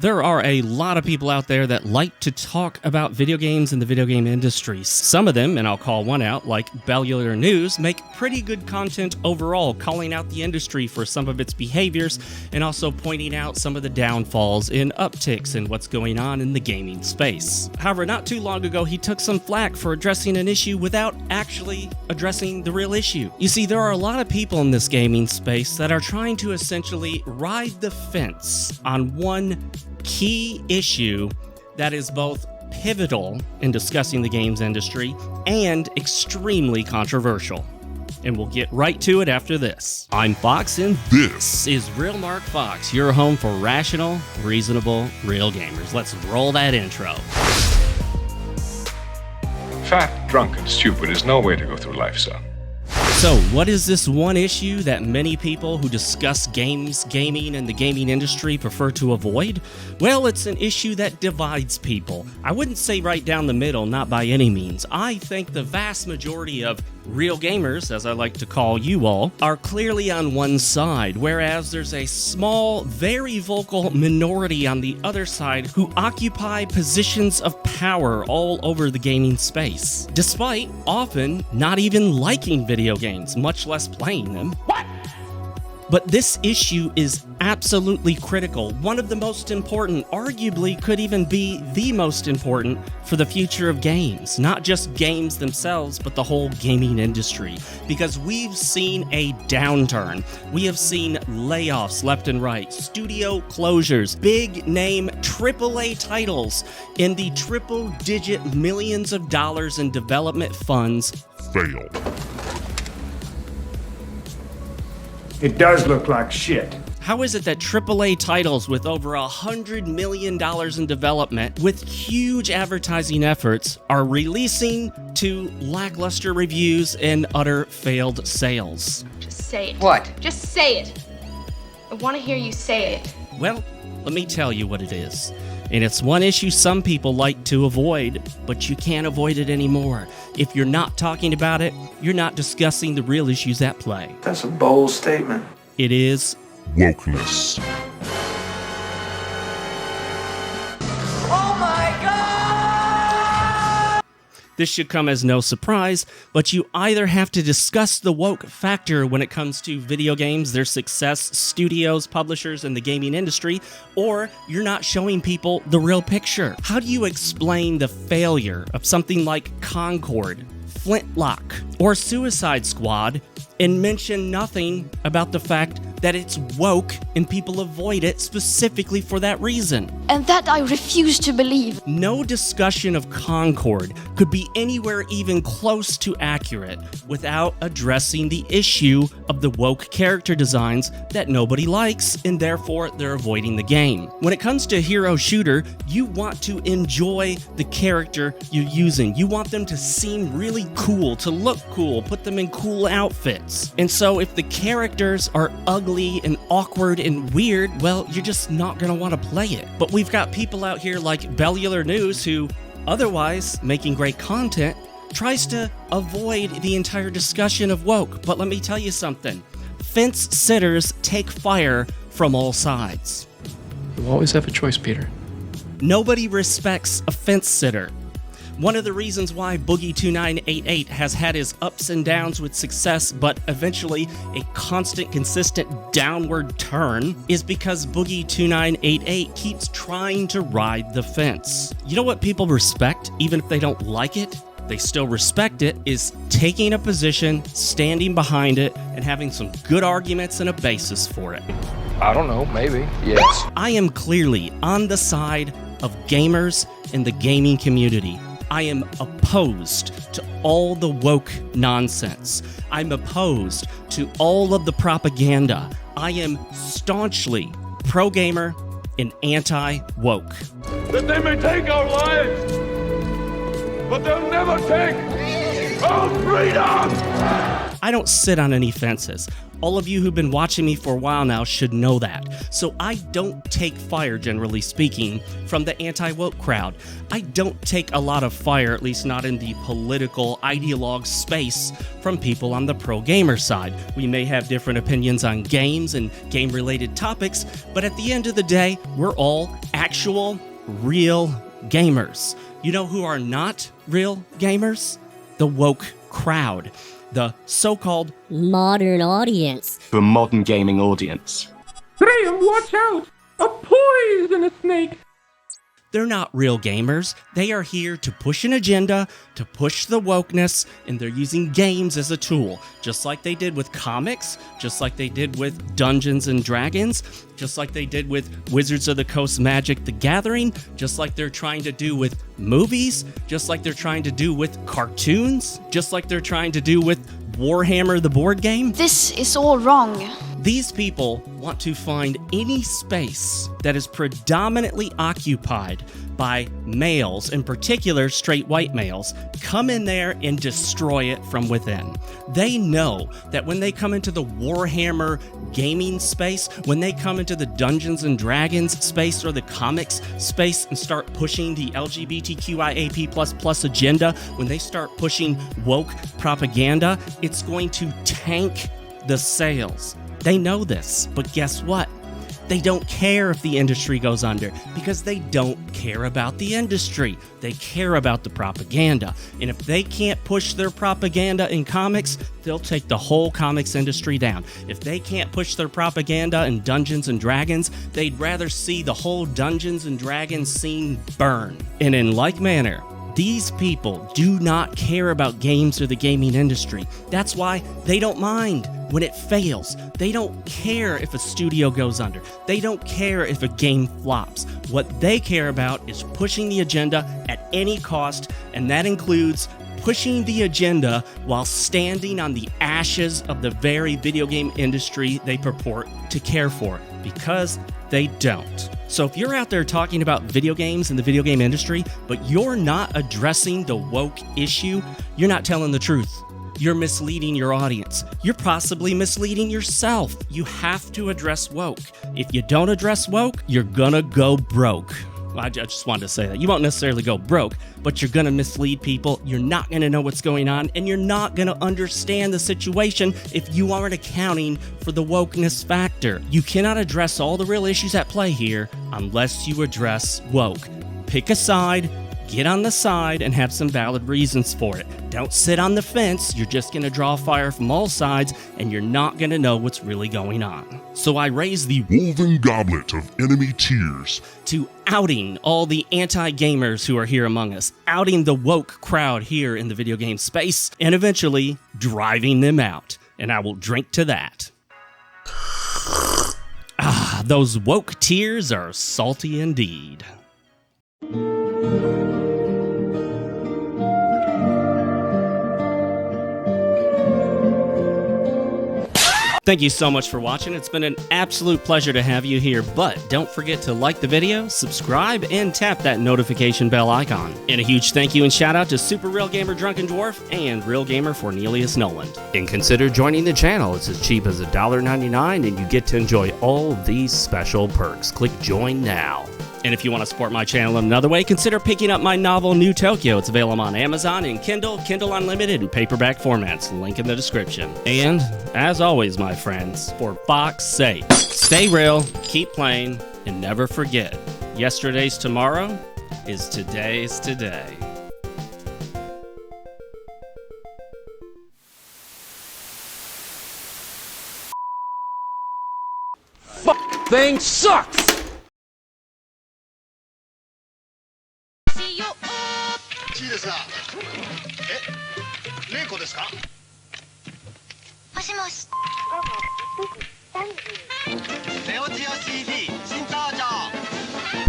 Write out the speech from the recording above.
There are a lot of people out there that like to talk about video games and the video game industry. Some of them, and I'll call one out, like Bellular News, make pretty good content overall, calling out the industry for some of its behaviors and also pointing out some of the downfalls and upticks in what's going on in the gaming space. However, not too long ago, he took some flack for addressing an issue without actually addressing the real issue. You see, there are a lot of people in this gaming space that are trying to essentially ride the fence on one key issue that is both pivotal in discussing the games industry and extremely controversial. And we'll get right to it after this. I'm Fox, and this is RealMarcFoxx, your home for rational, reasonable, real gamers. Let's roll that intro. Fat, drunk, and stupid is no way to go through life, son. So, what is this one issue that many people who discuss games, gaming, and the gaming industry prefer to avoid? Well, it's an issue that divides people. I wouldn't say right down the middle, not by any means. I think the vast majority of real gamers, as I like to call you all, are clearly on one side, whereas there's a small, very vocal minority on the other side who occupy positions of power all over the gaming space, despite often not even liking video games, much less playing them. What? But this issue is absolutely critical, one of the most important, arguably could even be the most important for the future of games. Not just games themselves, but the whole gaming industry. Because we've seen a downturn. We have seen layoffs left and right, studio closures, big name AAA titles in the triple-digit millions of dollars in development funds fail. It does look like shit. How is it that AAA titles with over $100 million in development, with huge advertising efforts, are releasing to lackluster reviews and utter failed sales? Just say it. What? Just say it. I want to hear you say it. Well, let me tell you what it is. And it's one issue some people like to avoid, but you can't avoid it anymore. If you're not talking about it, you're not discussing the real issues at play. That's a bold statement. It is wokeness. Oh my God! This should come as no surprise, but you either have to discuss the woke factor when it comes to video games, their success, studios, publishers, and the gaming industry, or you're not showing people the real picture. How do you explain the failure of something like Concord, Flintlock, or Suicide Squad and mention nothing about the fact that it's woke and people avoid it specifically for that reason? And that I refuse to believe. No discussion of Concord could be anywhere even close to accurate without addressing the issue of the woke character designs that nobody likes, and therefore they're avoiding the game. When it comes to hero shooter, you want to enjoy the character you're using. You want them to seem really cool, to look cool, put them in cool outfits. And so if the characters are ugly and awkward and weird, well, you're just not going to want to play it. But we've got people out here like Bellular News who, otherwise making great content, tries to avoid the entire discussion of woke. But let me tell you something. Fence sitters take fire from all sides. You always have a choice, Peter. Nobody respects a fence sitter. One of the reasons why Boogie2988 has had his ups and downs with success, but eventually a constant, consistent downward turn, is because Boogie2988 keeps trying to ride the fence. You know what people respect, even if they don't like it? They still respect it, is taking a position, standing behind it, and having some good arguments and a basis for it. I don't know, maybe. Yes. I am clearly on the side of gamers in the gaming community. I am opposed to all the woke nonsense. I'm opposed to all of the propaganda. I am staunchly pro-gamer and anti-woke. That they may take our lives, but they'll never take our freedom! I don't sit on any fences. All of you who've been watching me for a while now should know that. So I don't take fire, generally speaking, from the anti-woke crowd. I don't take a lot of fire, at least not in the political ideologue space, from people on the pro-gamer side. We may have different opinions on games and game-related topics, but at the end of the day, we're all actual, real gamers. You know who are not real gamers? The woke crowd. The so-called modern audience. To a modern gaming audience. Graham, watch out! A poison snake! They're not real gamers. They are here to push an agenda, to push the wokeness, and they're using games as a tool, just like they did with comics, just like they did with Dungeons and Dragons, just like they did with Wizards of the Coast Magic: The Gathering, just like they're trying to do with movies, just like they're trying to do with cartoons, just like they're trying to do with Warhammer the board game. This is all wrong. These people want to find any space that is predominantly occupied by males, in particular straight white males, come in there and destroy it from within. They know that when they come into the Warhammer gaming space, when they come into the Dungeons and Dragons space or the comics space and start pushing the LGBTQIAP++ agenda, when they start pushing woke propaganda, it's going to tank the sales. They know this, but guess what? They don't care if the industry goes under because they don't care about the industry. They care about the propaganda. And if they can't push their propaganda in comics, they'll take the whole comics industry down. If they can't push their propaganda in Dungeons and Dragons, they'd rather see the whole Dungeons and Dragons scene burn. And in like manner, these people do not care about games or the gaming industry. That's why they don't mind when it fails. They don't care if a studio goes under. They don't care if a game flops. What they care about is pushing the agenda at any cost, and that includes pushing the agenda while standing on the ashes of the very video game industry they purport to care for, because they don't. So if you're out there talking about video games and the video game industry, but you're not addressing the woke issue, you're not telling the truth. You're misleading your audience. You're possibly misleading yourself. You have to address woke. If you don't address woke, you're gonna go broke. I just wanted to say that. You won't necessarily go broke, but you're going to mislead people. You're not going to know what's going on, and you're not going to understand the situation if you aren't accounting for the wokeness factor. You cannot address all the real issues at play here unless you address woke. Pick a side, get on the side, and have some valid reasons for it. Don't sit on the fence. You're just going to draw fire from all sides, and you're not going to know what's really going on. So I raise the woven goblet of enemy tears to outing all the anti-gamers who are here among us, outing the woke crowd here in the video game space, and eventually driving them out. And I will drink to that. Ah, those woke tears are salty indeed. Thank you so much for watching. It's been an absolute pleasure to have you here, but don't forget to like the video, subscribe, and tap that notification bell icon. And a huge thank you and shout out to Super Real Gamer Drunken Dwarf and Real Gamer Cornelius Noland. And consider joining the channel. It's as cheap as $1.99 and you get to enjoy all these special perks. Click join now. And if you want to support my channel in another way, consider picking up my novel, New Tokyo. It's available on Amazon in Kindle, Kindle Unlimited, and paperback formats. Link in the description. And, as always, my friends, for Fox's sake, stay real, keep playing, and never forget, yesterday's tomorrow is today's today. Thing sucks! いいですが、玲子ですか？もしもし。午後7時32分。